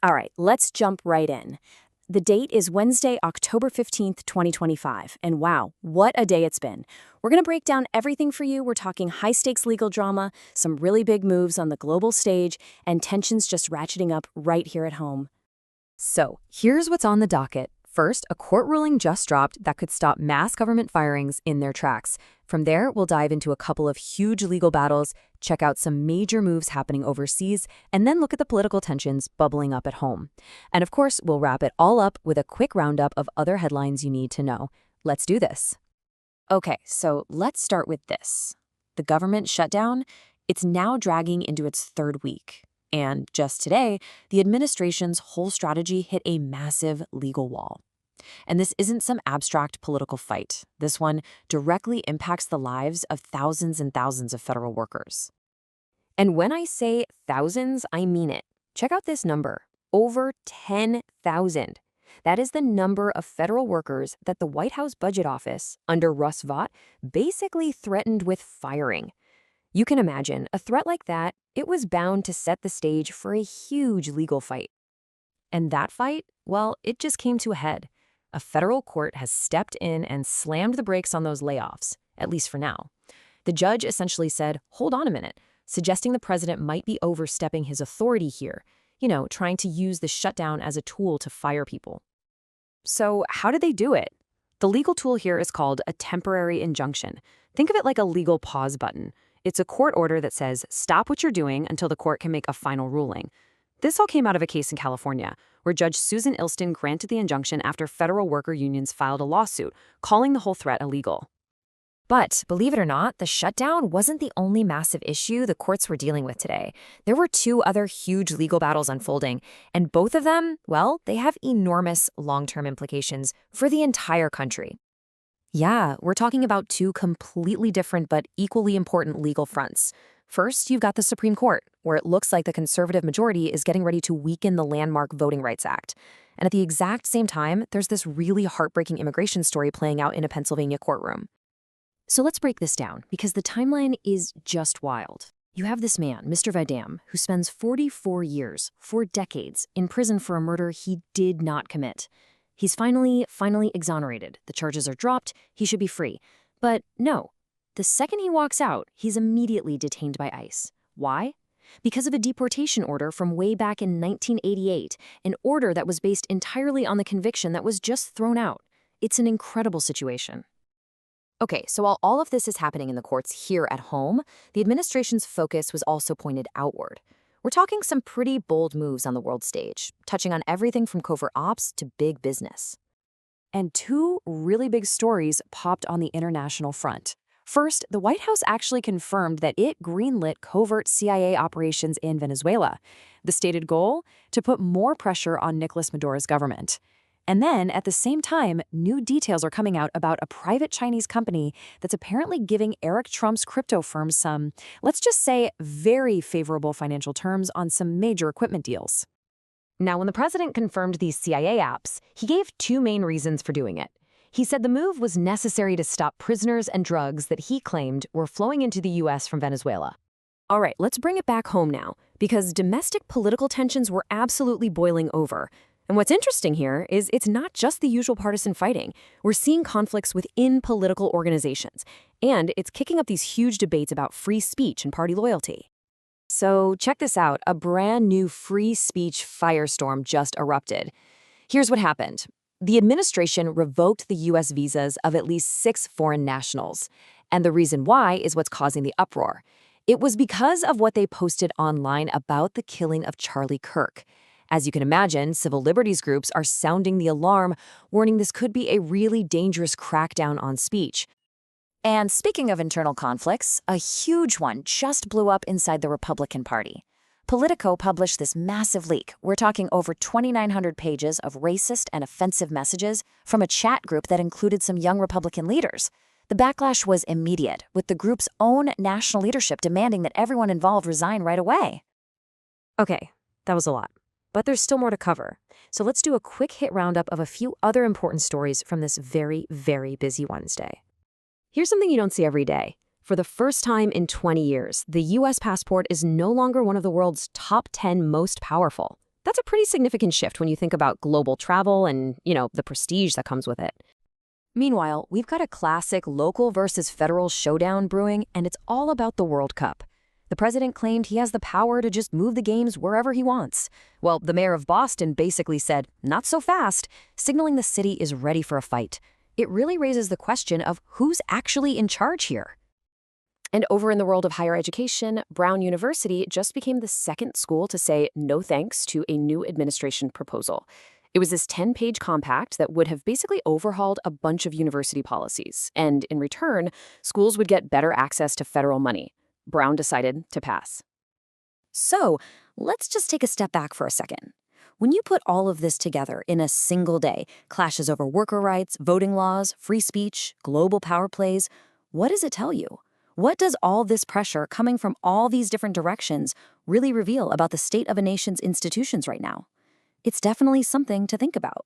All right, let's jump right in. The date is Wednesday, October 15th, 2025, and wow, what a day it's been. We're going to break down everything for you. We're talking high-stakes legal drama, some really big moves on the global stage, and tensions just ratcheting up right here at home. So, here's what's on the docket. First, a court ruling just dropped that could stop mass government firings in their tracks. From there, we'll dive into a couple of huge legal battles, check out some major moves happening overseas, and then look at the political tensions bubbling up at home. And of course, we'll wrap it all up with a quick roundup of other headlines you need to know. Let's do this. Okay, so let's start with this. The government shutdown, it's now dragging into its third week. And just today, the administration's whole strategy hit a massive legal wall. And this isn't some abstract political fight. This one directly impacts the lives of thousands and thousands of federal workers. And when I say thousands, I mean it. Check out this number, over 10,000. That is the number of federal workers that the White House Budget Office, under Russ Vought, basically threatened with firing. You can imagine, a threat like that, it was bound to set the stage for a huge legal fight. And that fight, well, it just came to a head. A federal court has stepped in and slammed the brakes on those layoffs, at least for now. The judge essentially said, hold on a minute, suggesting the president might be overstepping his authority here, trying to use the shutdown as a tool to fire people. So how did they do it? The legal tool here is called a temporary injunction. Think of it like a legal pause button. It's a court order that says, stop what you're doing until the court can make a final ruling. This all came out of a case in California, where Judge Susan Ilston granted the injunction after federal worker unions filed a lawsuit, calling the whole threat illegal. But, believe it or not, the shutdown wasn't the only massive issue the courts were dealing with today. There were two other huge legal battles unfolding, and both of them, well, they have enormous long-term implications for the entire country. Yeah, we're talking about two completely different but equally important legal fronts. First, you've got the Supreme Court, where it looks like the conservative majority is getting ready to weaken the landmark Voting Rights Act. And at the exact same time, there's this really heartbreaking immigration story playing out in a Pennsylvania courtroom. So let's break this down, because the timeline is just wild. You have this man, Mr. Vidam, who spends 44 years, 4 decades, in prison for a murder he did not commit. He's finally exonerated. The charges are dropped. He should be free. But no. The second he walks out, he's immediately detained by ICE. Why? Because of a deportation order from way back in 1988, an order that was based entirely on the conviction that was just thrown out. It's an incredible situation. Okay, so while all of this is happening in the courts here at home, the administration's focus was also pointed outward. We're talking some pretty bold moves on the world stage, touching on everything from covert ops to big business. And two really big stories popped on the international front. First, the White House actually confirmed that it greenlit covert CIA operations in Venezuela. The stated goal? To put more pressure on Nicolas Maduro's government. And then, at the same time, new details are coming out about a private Chinese company that's apparently giving Eric Trump's crypto firms some, let's just say, very favorable financial terms on some major equipment deals. Now, when the president confirmed these CIA apps, he gave two main reasons for doing it. He said the move was necessary to stop prisoners and drugs that he claimed were flowing into the U.S. from Venezuela. All right, let's bring it back home now, because domestic political tensions were absolutely boiling over. And what's interesting here is it's not just the usual partisan fighting. We're seeing conflicts within political organizations, and it's kicking up these huge debates about free speech and party loyalty. So check this out, a brand new free speech firestorm just erupted. Here's what happened. The administration revoked the U.S. visas of at least 6 foreign nationals. And the reason why is what's causing the uproar. It was because of what they posted online about the killing of Charlie Kirk. As you can imagine, civil liberties groups are sounding the alarm, warning this could be a really dangerous crackdown on speech. And speaking of internal conflicts, a huge one just blew up inside the Republican Party. Politico published this massive leak. We're talking over 2,900 pages of racist and offensive messages from a chat group that included some young Republican leaders. The backlash was immediate, with the group's own national leadership demanding that everyone involved resign right away. Okay, that was a lot. But there's still more to cover. So let's do a quick hit roundup of a few other important stories from this very, very busy Wednesday. Here's something you don't see every day. For the first time in 20 years, the U.S. passport is no longer one of the world's top 10 most powerful. That's a pretty significant shift when you think about global travel and, the prestige that comes with it. Meanwhile, we've got a classic local versus federal showdown brewing, and it's all about the World Cup. The president claimed he has the power to just move the games wherever he wants. Well, the mayor of Boston basically said, not so fast, signaling the city is ready for a fight. It really raises the question of who's actually in charge here. And over in the world of higher education, Brown University just became the second school to say no thanks to a new administration proposal. It was this 10-page compact that would have basically overhauled a bunch of university policies. And in return, schools would get better access to federal money. Brown decided to pass. So let's just take a step back for a second. When you put all of this together in a single day, clashes over worker rights, voting laws, free speech, global power plays, what does it tell you? What does all this pressure coming from all these different directions really reveal about the state of a nation's institutions right now? It's definitely something to think about.